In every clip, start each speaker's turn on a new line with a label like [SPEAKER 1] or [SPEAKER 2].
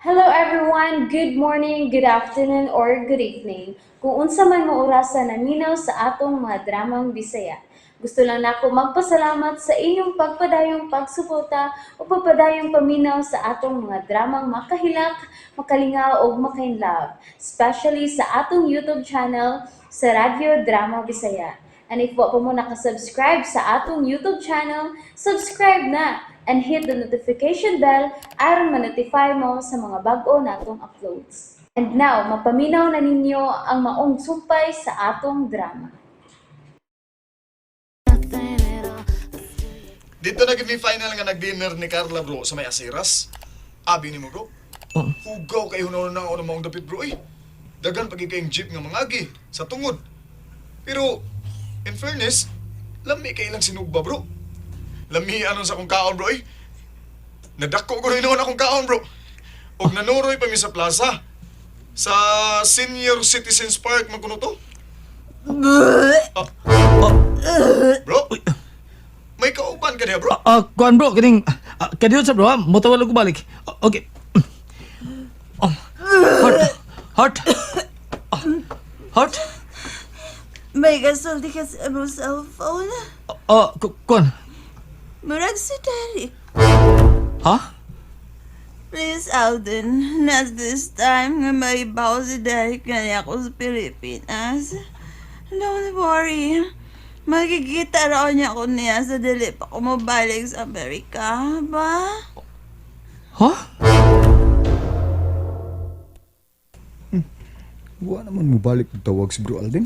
[SPEAKER 1] Hello everyone, good morning, good afternoon, or good evening. Kung unsa man mo orasan naminaw sa atong mga dramang Bisaya. Gusto lang nako magpasalamat sa inyong pagpadayong pagsuporta o pagpadayong paminaw sa atong mga dramang makahilak, makalingaw o makainlove, especially sa atong YouTube channel sa Radyo Drama Bisaya. And if wa pa mo nakasubscribe sa atong YouTube channel, subscribe na and hit the notification bell aron ma-notify mo sa mga bag-o natong uploads. And now, mapaminaw na ninyo ang maong sumpay sa atong drama.
[SPEAKER 2] Dito na gini final nga nag-dinner ni Carla bro sa may Asiras. Abi ni mo bro. Hugaw kay hunaw na ako ng mga dapit bro. Dagan pagi kayong jeep nga mangagi sa tungod. Pero in fairness, lami kay ilang sinugba bro. Lami anon sa akong kaon bro. Nadako ko rin akong kaon bro. Og nanuroy pa mi sa plaza. Sa Senior Citizens Park man kuno to. Bro, may kauban ka niya bro.
[SPEAKER 3] Kuan bro, kining kadiyot sa bro, motawalo ko balik. Okay. Heart. Heart.
[SPEAKER 4] May gasulti ka sa imong cellphone?
[SPEAKER 3] Kuan.
[SPEAKER 4] Murag si Derek.
[SPEAKER 3] Ha?
[SPEAKER 4] Please, Alden, not this time nga maibaw si Derek nga niya ako sa Pilipinas. Don't worry. Magkikita raw niya ako niya sa dili pa ko mabalik sa Amerika, ba?
[SPEAKER 3] Ha?
[SPEAKER 5] Wa naman mo balik og tawag si Bro Alden.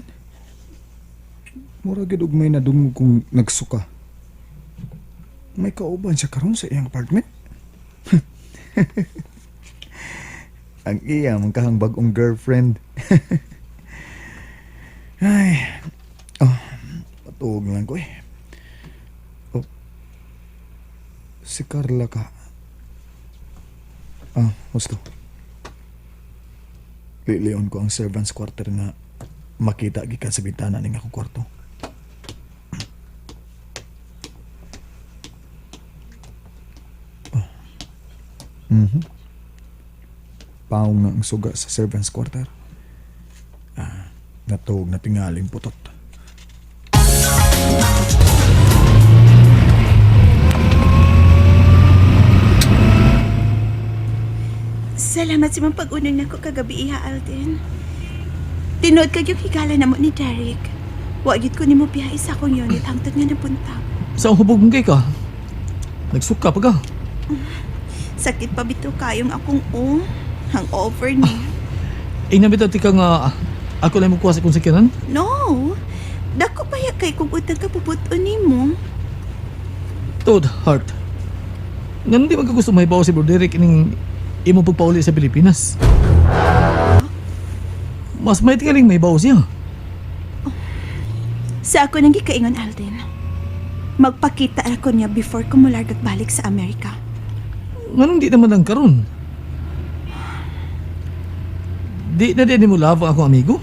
[SPEAKER 5] Mura gid og may nadungog kung nagsuka. May kauban siya karon sa iyang apartment. Ang iya man kahang bag-ong girlfriend. Ay. Patuog lang ko eh. Si Carla ka. Gusto. Liliyon ko ang servants quarter nga makita gikan sa bintana ning akong kwarto. Paong na ang suga sa servants quarter. Natuog na tingaling putot.
[SPEAKER 4] Salamat sa mga pag-unang nako kagabi iha, Alden. Tinood ka yung higala na mo ni Derek. Wagit ko ni mo biyahe sa akong unit hangtod nga napunta.
[SPEAKER 3] Sa hubog kay ka? Nagsuka pa ka?
[SPEAKER 4] Sakit pa bito kayong akong hangover ni.
[SPEAKER 3] Inabitaw ti ka nga ako lang magkuha sa kong sakyanan?
[SPEAKER 4] No. Dako pa kay kung utang ka puputon ni mo.
[SPEAKER 3] Toad, Heart. Nga hindi magkagusto mahibaw si Bro Derek ining imo pagpauli sa Pilipinas. Mas may tingaling mahibaw siya.
[SPEAKER 4] Sa ako nang gikaingon, Alden. Magpakita ako niya before ko mulargag balik sa Amerika.
[SPEAKER 3] Nganong di naman ang karon? Di na din mo love ako amigo?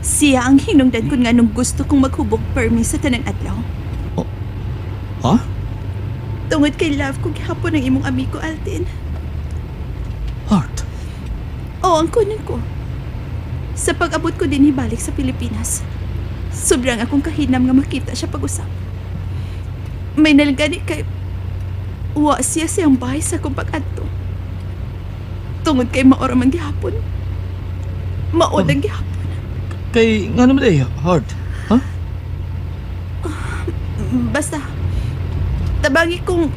[SPEAKER 4] Siya ang hinungdan ko nga nung gusto kong maghubog permi sa tanang adlaw.
[SPEAKER 3] Ha?
[SPEAKER 4] Tungod kay love ko gihapon ng imong amigo, Alden.
[SPEAKER 3] Heart?
[SPEAKER 4] Oo, ang kunin ko. Sa pag-abot ko din ibalik sa Pilipinas, sobrang akong kahinam nga makita siya pag-usap. May nalagani kay wa siya siyang bahay sa akong pag-adto. Tungod kay maora man gihapon. Maod ang gihapon.
[SPEAKER 3] Kay nga naman eh, Heart? Ha?
[SPEAKER 4] Basta, tabangi kong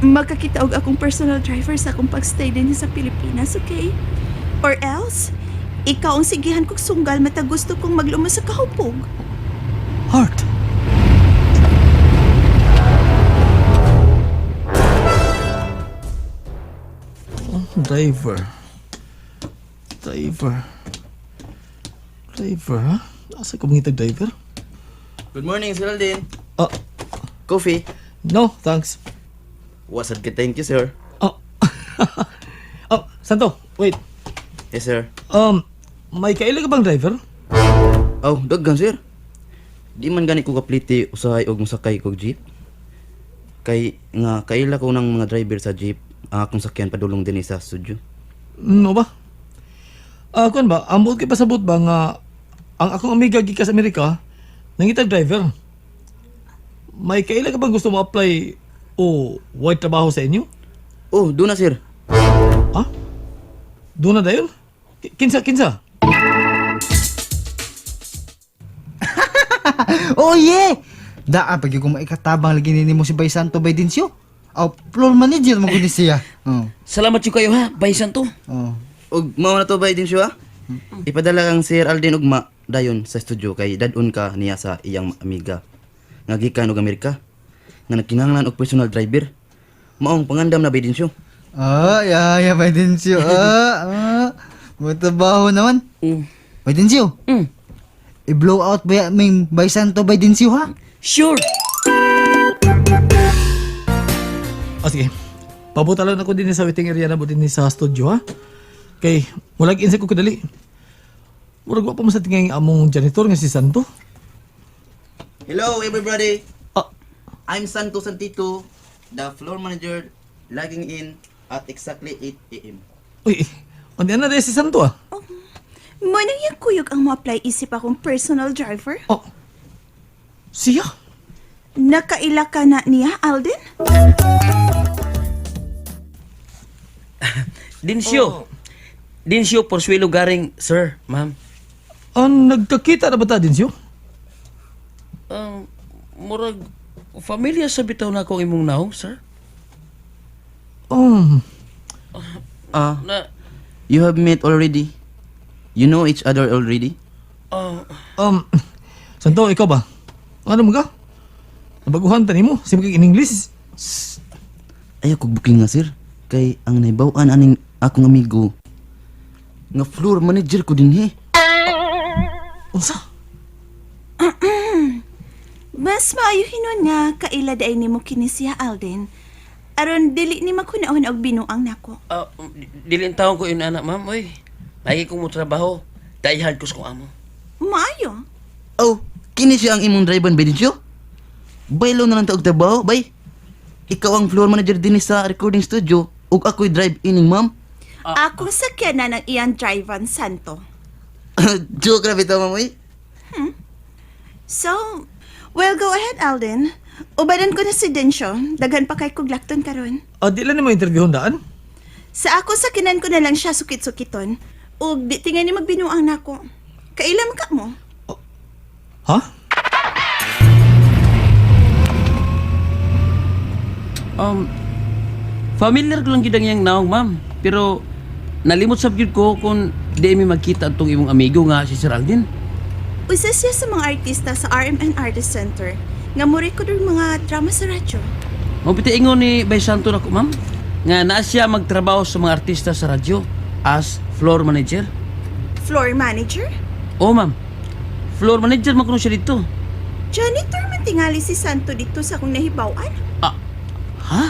[SPEAKER 4] magkakita og akong personal driver sa akong pagstay din sa Pilipinas, okay? Or else, ikaw ang sigihan kong sunggal mata gusto kong magluma sa kahupog.
[SPEAKER 3] Heart? Driver. Driver, ha? Asa ko mangitag driver?
[SPEAKER 6] Good morning, Sir Alden.
[SPEAKER 3] Ah,
[SPEAKER 6] Coffee?
[SPEAKER 3] no, thanks.
[SPEAKER 6] Wasad ka, thank you, sir.
[SPEAKER 3] Oh. Santo, wait.
[SPEAKER 6] Yes, sir.
[SPEAKER 3] May kaila ka bang driver?
[SPEAKER 6] Oh, daggan, sir. Di man gani ko kapliti usahay og mosakay kog jeep. Kay nga kaila ko ng mga driver sa jeep ang akong sakyan padulong din sa studio.
[SPEAKER 3] No ba? Kuan ba, ambot kay pasabot ba nga ang akong amiga gikas Amerika nangitag driver. May kaila ka bang gusto mo apply o white trabaho sa inyo?
[SPEAKER 6] Oh, doon na sir.
[SPEAKER 3] Ha? Doon na dayon? Kinsa?
[SPEAKER 7] Oh yeah! Daa pag yung maikatabang lagi mo si Bay Santo Bay Dinsyo. Oh, floor manager mo kundi siya. Oh.
[SPEAKER 8] Salamat yung kayo ha, Baysan to.
[SPEAKER 7] Oh.
[SPEAKER 6] Og mao na to ba din siya? Ipadala kang Sir Alden ugma dayon sa studio kay dadun ka niya sa iyang amiga nga gikan og Amerika nga nagkinahanglan og personal driver. Maong pangandam na ba din siya?
[SPEAKER 7] Ya Bay Dinsyo. Matabaho naman. Bay Dinsyo. I-blow out ba may Bay Santo Bay Dinsyo ha?
[SPEAKER 8] Sure.
[SPEAKER 3] Sige. Pabutalan ako din sa waiting area na din sa studio ha. Kay mulag insa ko kadali. Murag wa pa mo sa tingay among janitor nga si Santo.
[SPEAKER 6] Hello everybody.
[SPEAKER 3] Ah.
[SPEAKER 6] I'm Santo Santito, the floor manager logging in at exactly 8 AM.
[SPEAKER 3] Uy, andi na rin si Santo ah.
[SPEAKER 4] Mo nang yung kuyog ang ma-apply isip akong personal driver.
[SPEAKER 3] Oh. Siya?
[SPEAKER 4] Nakaila ka na niya, Alden?
[SPEAKER 8] Dinsyo. Dinsyo, Porsuelo Garing, sir, ma'am.
[SPEAKER 3] Nagkakita na ba ta din siya?
[SPEAKER 8] Murag, familiar sa bitaw na akong imong naong, sir? Na,
[SPEAKER 6] You have met already. You know each other already.
[SPEAKER 3] Santo, ikaw ba? Ano mo ka? Nabaguhan ta nimo, simple in English.
[SPEAKER 6] Ayaw kog booking nga sir. Kay ang naibawan aning akong amigo nga floor manager ko din he.
[SPEAKER 3] Unsa?
[SPEAKER 4] Mas maayo hinon nga kaila day nimo kini siya, Alden. Aron dili ni makunaon og binuang nako.
[SPEAKER 8] dilin taon ko yun, anak, ma'am, oy. Lagi kong mo trabaho. Die hard ko sa kong amo.
[SPEAKER 4] Maayo.
[SPEAKER 6] Oh, kini siya ang imong driver ba din siya? Baylo na lang ta og trabaho, bay. Ikaw ang floor manager din sa recording studio ug ako'y drive ining ma'am.
[SPEAKER 4] Akong sakyan na ng iyang driver Santo.
[SPEAKER 6] Joke ra bitaw ma'am oy.
[SPEAKER 4] So, well, go ahead, Alden. Ubanan ko na si Densyo. Daghan pa kay kuglakton karon.
[SPEAKER 3] Di lang naman interviewon daan?
[SPEAKER 4] Sa ako sakinan ko na lang siya sukit-sukiton. Ug di tingay ni magbinuang nako. Kailan ka mo?
[SPEAKER 3] Ha?
[SPEAKER 8] Familiar ko lang gid ang iyang naong, ma'am. Pero, nalimot sab gyud ko kung di mi magkita atong imong amigo nga si Sir Alden.
[SPEAKER 4] Usa siya sa mga artista sa RMN Artist Center nga muri ko ng mga drama sa radyo.
[SPEAKER 8] Mabiti ingon ni Bay Santo nako, ma'am, nga naa siya magtrabaho sa mga artista sa radyo as floor manager.
[SPEAKER 4] Floor manager?
[SPEAKER 8] Oo, ma'am. Floor manager man kuno siya dito.
[SPEAKER 4] Janitor man tingali si Santo dito sa akong nahibawan.
[SPEAKER 8] Ha?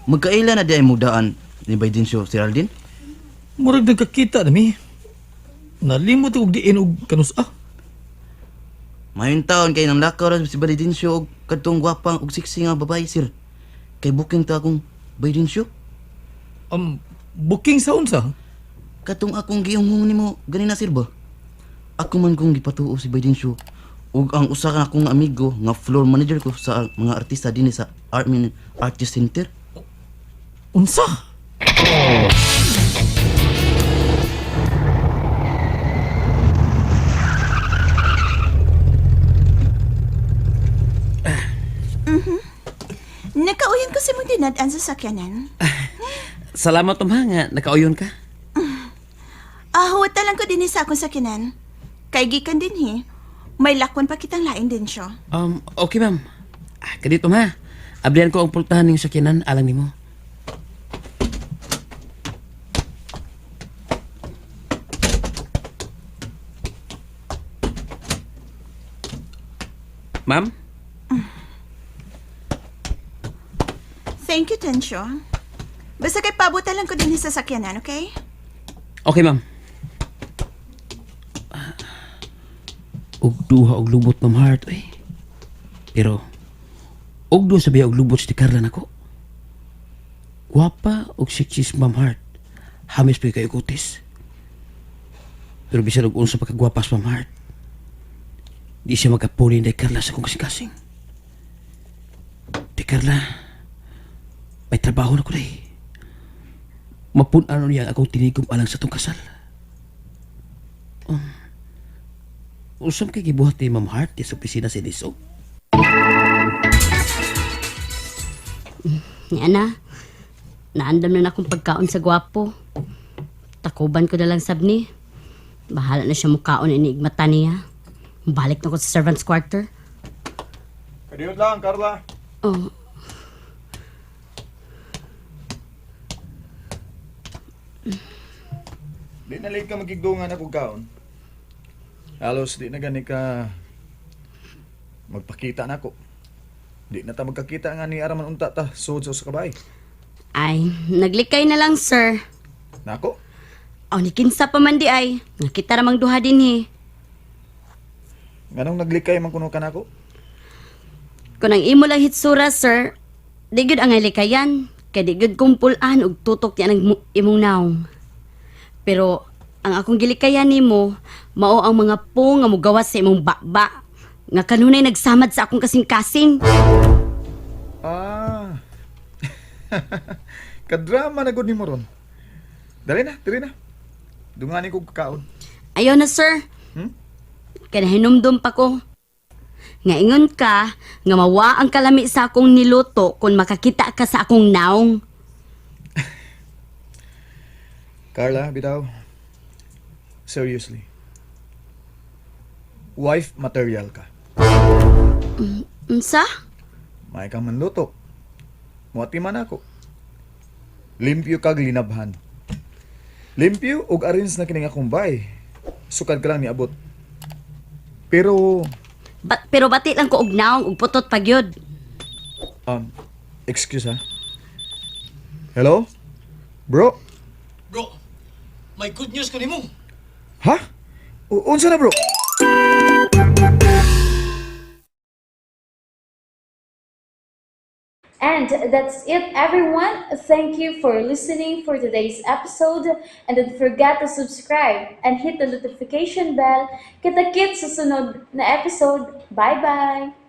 [SPEAKER 6] Magkaila na di ay mudaan ni Baydensyo Sir Alden.
[SPEAKER 3] Murag nagkakita na mi. Nalimot og diin og kanus
[SPEAKER 6] Mayon taon kay nang lakaw ra si Baydensyo og kadtong gwapang og sexy nga babae sir. Kay booking ta akong Baydensyo.
[SPEAKER 3] Booking sa unsa?
[SPEAKER 6] Katong akong gihungong nimo ganina sir ba? Ako man kong gipatuo si Baydensyo ug ang usa ka akong amigo nga floor manager ko sa mga artista dinhi sa RMN Artist Center.
[SPEAKER 3] Unsa?
[SPEAKER 4] Nakauyan ko si mong dinadaan sa sakyanan.
[SPEAKER 8] Salamat, ma'am, nga nakauyon ka.
[SPEAKER 4] Huwata lang ko din sa akong sakyanan. Kay gikan din he. May lakon pa kitang lain din siya.
[SPEAKER 8] Okay, ma'am. Kadito, ma. Ablihan ko ang pultahan ng sakyanan alang nimo. Ma'am?
[SPEAKER 4] Thank you, Tensyo. Basta kay pabuta lang ko din sa sakyanan, okay?
[SPEAKER 8] Okay, ma'am. og duha og lubot, Ma'am Heart, eh. Pero, og duha sabiha og lubot si Carla nako. Guwapa og sexy si Ma'am Heart. Hamis pa kayo kutis. Pero bisan og unsa pagkagwapas, Ma'am Heart. Di siya magkapuli ni Carla sa kong kasing-kasing. Di Carla, may trabaho na ko na eh. Mapun-ano niya akong tinigom alang sa tong kasal. Usam kay gibuhat ni Ma'am Heart di sa opisina si Liso.
[SPEAKER 9] Ana, naandam na akong pagkaon sa gwapo. Takuban ko na lang sabni. Bahala na siya mukaon iniigmata niya. Balik na ko sa servant's quarter.
[SPEAKER 2] Kadiyot lang, Carla.
[SPEAKER 9] Oh,
[SPEAKER 2] Di na late ka magigdungan ako kaon. Halos di na gani ka magpakita na ako. Di na ta magkakita nga ni Araman unta ta sud sa kabay.
[SPEAKER 9] ay, naglikay na lang, sir.
[SPEAKER 2] Nako,
[SPEAKER 9] O, nikinsa pa man di ay. Nakita ramang duha din eh.
[SPEAKER 2] nganong naglikay man kuno ka nako?
[SPEAKER 9] Kung ang imo lang hitsura, sir, di gud ang likayan. Kaya di gud kumpulan og tutok niya ng imong naong. Pero, ang akong gilikayan nimo, mao ang mga po nga mugawas sa imong bakba. Nga kanunay nagsamad sa akong kasing-kasing.
[SPEAKER 2] Ah. Kadrama na gud nimo ron. Dali na, diri na. Dungani ko kakaon.
[SPEAKER 9] Ayaw na, sir.
[SPEAKER 2] Hmm?
[SPEAKER 9] Kaya hinumdum pa ko. Nga ingon ka, nga mawa ang kalami sa akong niluto kung makakita ka sa akong naong.
[SPEAKER 2] Carla, bitaw. Seriously. Wife material ka.
[SPEAKER 9] Unsa?
[SPEAKER 2] May kang manluto. Muati man ako. Limpyo kag linabhan. Limpyo og arrange na kining akong bay. Sukad ka lang niabot. Pero,
[SPEAKER 9] Pero bati lang ko og naong og putot pagyod.
[SPEAKER 2] excuse ha. Hello? Bro?
[SPEAKER 3] Bro, may good news ko nimo.
[SPEAKER 2] Ha? Unsa na bro?
[SPEAKER 1] And that's it, everyone. Thank you for listening for today's episode. And don't forget to subscribe and hit the notification bell. Kita-kits sa sunod na episode. Bye-bye!